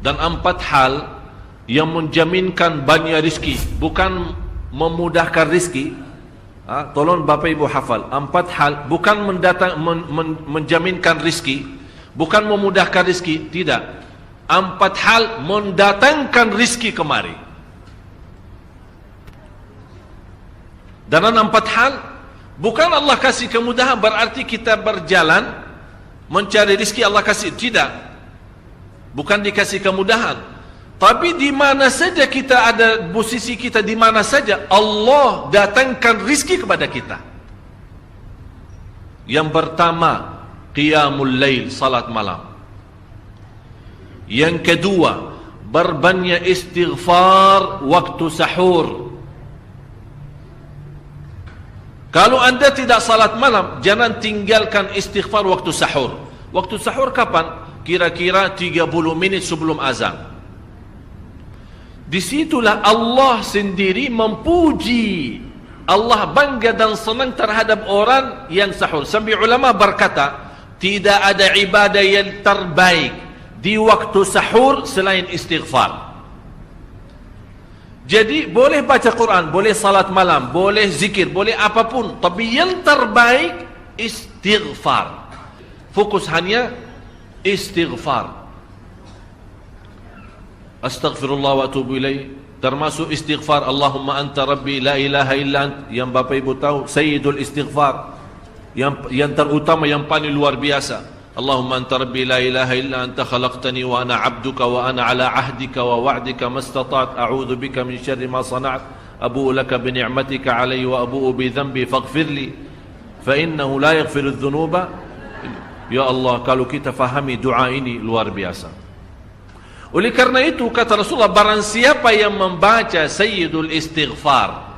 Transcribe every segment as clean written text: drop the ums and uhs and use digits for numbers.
dan 4 hal yang menjaminkan banyak rizki, bukan memudahkan rizki. Tolong Bapak Ibu hafal, 4 hal bukan menjaminkan rizki, bukan memudahkan rizki, tidak. 4 hal mendatangkan rizki kemari. Dan 4 hal bukan Allah kasih kemudahan berarti kita berjalan mencari rizki Allah kasih, tidak. Bukan dikasih kemudahan, tapi di mana saja kita ada, posisi kita di mana saja, Allah datangkan rizki kepada kita. Yang pertama, qiyamul lail, salat malam. Yang kedua, berbanyak istighfar waktu sahur. Kalau anda tidak salat malam, jangan tinggalkan istighfar waktu sahur. Waktu sahur kapan? Kira-kira 30 minit sebelum azan. Disitulah Allah sendiri memuji, Allah bangga dan senang terhadap orang yang sahur. Sampai ulama berkata, tidak ada ibadah yang terbaik di waktu sahur selain istighfar. Jadi boleh baca Quran, boleh salat malam, boleh zikir, boleh apapun, tapi yang terbaik istighfar. Fokus hanya istighfar. Astaghfirullah wa atubu ilaih, termasuk istighfar Allahumma anta rabbi la ilaha illa ant, yang Bapak Ibu tahu sayyidul istighfar, yang terutama, yang paling luar biasa. Allahumma anta rabbi la ilaha illa anta khalaqtani wa ana abduka wa ana ala ahdika wa wa'dika mastata'at a'udzu bika min syarri ma sana'at abu'u laka bi ni'matika alayya wa abu'u bi dhanbi faghfirli fa innahu la yaghfiru adh-dhunuba. Ya Allah, kalau kita fahami doa ini luar biasa. Oleh karena itu kata Rasulullah, barang siapa yang membaca sayyidul istighfar,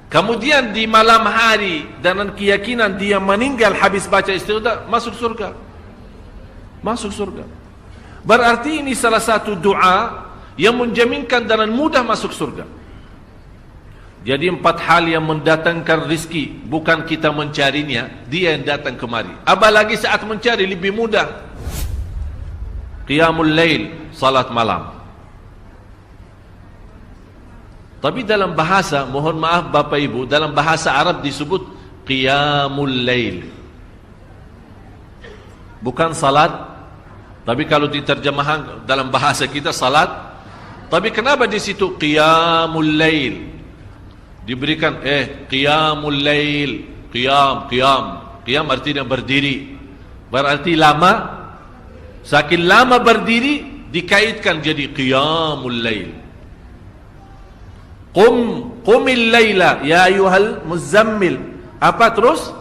kemudian di malam hari dengan keyakinan dia meninggal habis baca istighfar, masuk surga. Masuk surga. Berarti ini salah satu doa yang menjaminkan dengan mudah masuk surga. Jadi 4 hal yang mendatangkan rizki, bukan kita mencarinya, dia yang datang kemari. Apalagi saat mencari lebih mudah. Qiyamul lail, salat malam. Tapi dalam bahasa, mohon maaf Bapak Ibu, dalam bahasa Arab disebut qiyamul lail, bukan salat. Tapi kalau diterjemahkan dalam bahasa kita salat. Tapi kenapa di situ qiyamul lail? Diberikan qiyamul lail, qiyam artinya berdiri. Berarti lama, saking lama berdiri dikaitkan jadi qiyamul lail. Qumil laila ya ayyuhal muzammil. Apa terus?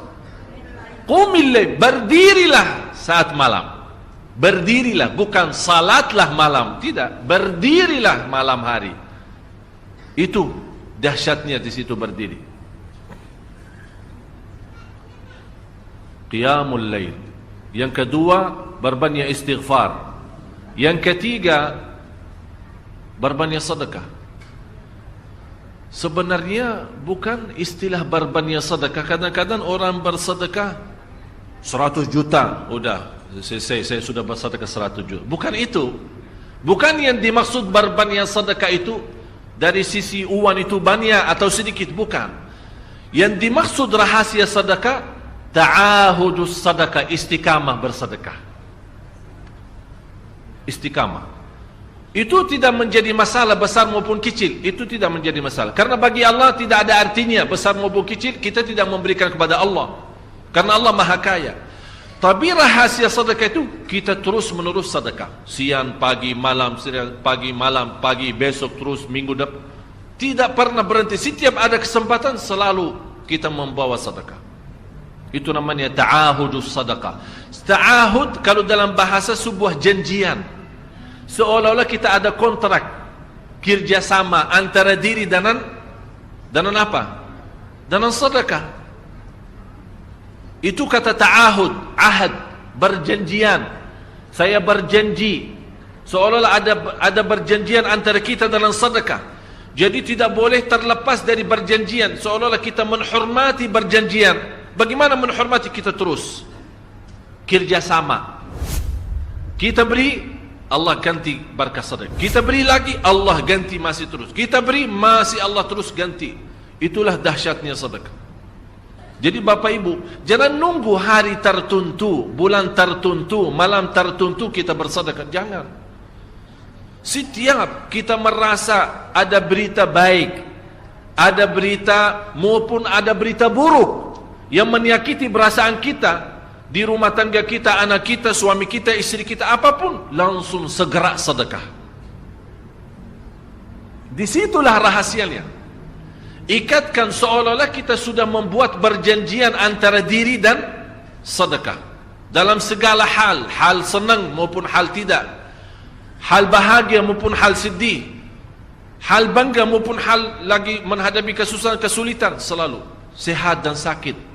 Qumil lail, berdirilah saat malam. Berdirilah, bukan salatlah malam, tidak, berdirilah malam hari. Itu dahsyatnya di situ berdiri. Qiyamul lail. Yang kedua, berbanyak istighfar. Yang ketiga, berbanyak sedekah. Sebenarnya bukan istilah berbanyak sedekah. Kadang-kadang orang bersedekah 100 juta, udah saya sudah bersedekah 100 juta. Bukan itu. Bukan yang dimaksud berbanyak sedekah itu dari sisi uang itu banyak atau sedikit, bukan. Yang dimaksud rahasia sedekah, ta'ahudus sedekah, istiqamah bersedekah. Istiqamah. Itu tidak menjadi masalah besar maupun kecil, itu tidak menjadi masalah. Karena bagi Allah tidak ada artinya besar maupun kecil, kita tidak memberikan kepada Allah. Karena Allah Maha Kaya. Tapi rahasia sedekah itu kita terus menerus sedekah. Siang, pagi, malam, pagi, besok terus, minggu depan. Tidak pernah berhenti. Setiap ada kesempatan selalu kita membawa sedekah. Itu namanya ta'ahudus sedekah. Ta'ahud kalau dalam bahasa sebuah janjian. Seolah-olah kita ada kontrak kerjasama antara diri dan apa? Dengan sedekah. Itu kata ta'ahud, ahad, berjanjian. Saya berjanji. Seolah-olah ada berjanjian antara kita dalam sedekah. Jadi tidak boleh terlepas dari berjanjian. Seolah-olah kita menghormati berjanjian. Bagaimana menghormati? Kita terus kerjasama. Kita beri, Allah ganti berkah sedekah. Kita beri lagi, Allah ganti masih terus. Kita beri, masih Allah terus ganti. Itulah dahsyatnya sedekah. Jadi Bapak Ibu, jangan nunggu hari tertentu, bulan tertentu, malam tertentu kita bersedekah. Jangan. Setiap kita merasa ada berita baik, ada berita maupun ada berita buruk yang menyakiti perasaan kita, di rumah tangga kita, anak kita, suami kita, istri kita, apapun, langsung segera sedekah. Disitulah rahasianya. Ikatkan seolah-olah kita sudah membuat perjanjian antara diri dan sedekah. Dalam segala hal, hal senang maupun hal tidak, hal bahagia maupun hal sedih, hal bangga maupun hal lagi menghadapi kesusahan, kesulitan, selalu sehat dan sakit.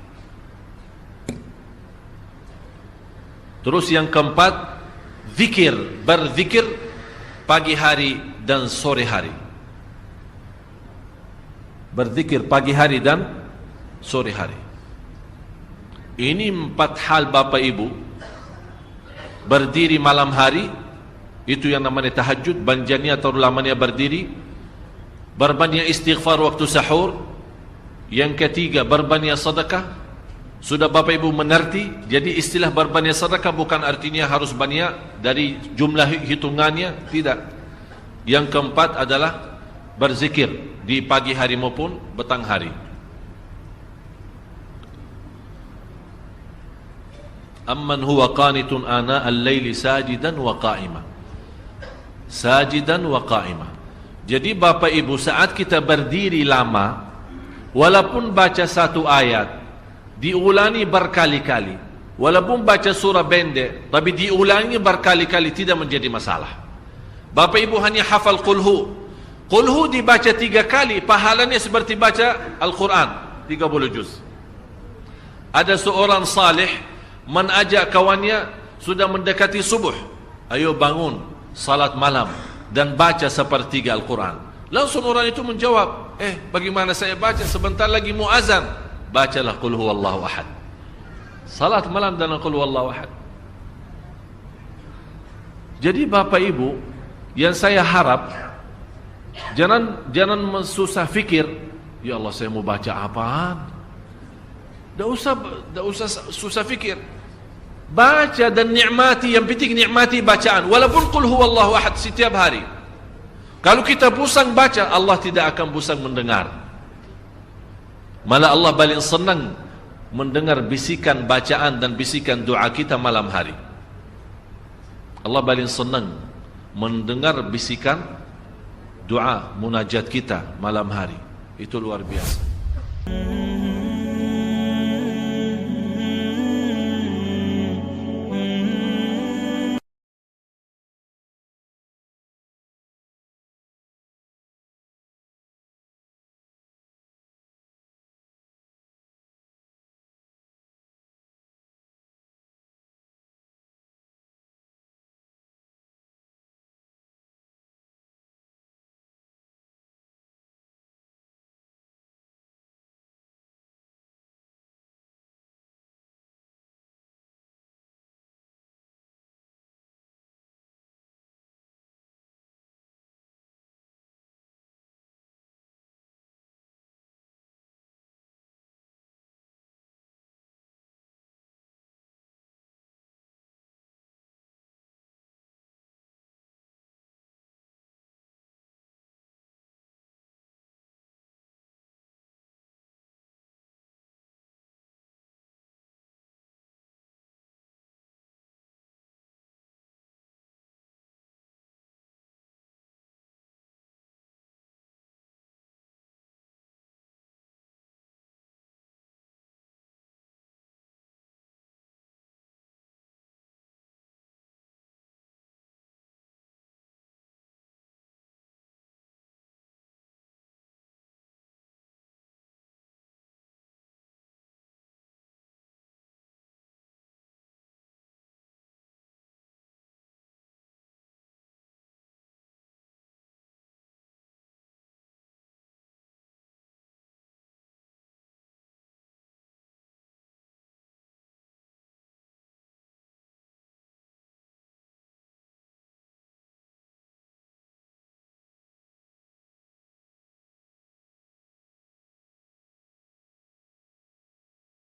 Terus yang keempat, zikir, berzikir pagi hari dan sore hari. Berzikir pagi hari dan sore hari. Ini 4 hal Bapak Ibu. Berdiri malam hari, itu yang namanya tahajud, banjanya atau lamanya berdiri. Berbanyak istighfar waktu sahur. Yang ketiga, berbanyak sedekah. Sudah Bapak Ibu mengerti. Jadi istilah berbanyak sedekah bukan artinya harus banyak dari jumlah hitungannya, tidak. Yang keempat adalah berzikir di pagi hari maupun petang hari. Amman huwa qanitun ana al-laili sajidan wa qa'ima. Sajidan wa qa'ima. Jadi Bapak Ibu, saat kita berdiri lama, walaupun baca satu ayat, diulangi berkali-kali, walaupun baca surah pendek, tapi diulangi berkali-kali, tidak menjadi masalah. Bapak Ibu hanya hafal qulhu. Qulhu dibaca 3 kali, pahalanya seperti baca Al-Quran 30 juz. Ada seorang salih mengajak kawannya, sudah mendekati subuh, ayo bangun salat malam dan baca sepertiga Al-Quran. Langsung orang itu menjawab, bagaimana saya baca, sebentar lagi mau azan. Bacalah qul huwallahu ahad. Salat malam dan qul huwallahu ahad. Jadi Bapak Ibu, yang saya harap, jangan susah fikir, ya Allah saya mau baca apaan. Tak usah susah fikir. Baca dan nikmati, yang penting nikmati bacaan. Walaupun qul huwallahu ahad setiap hari. Kalau kita pusing baca, Allah tidak akan pusing mendengar. Malah Allah paling senang mendengar bisikan bacaan dan bisikan doa kita malam hari. Allah paling senang mendengar bisikan doa munajat kita malam hari. Itu luar biasa.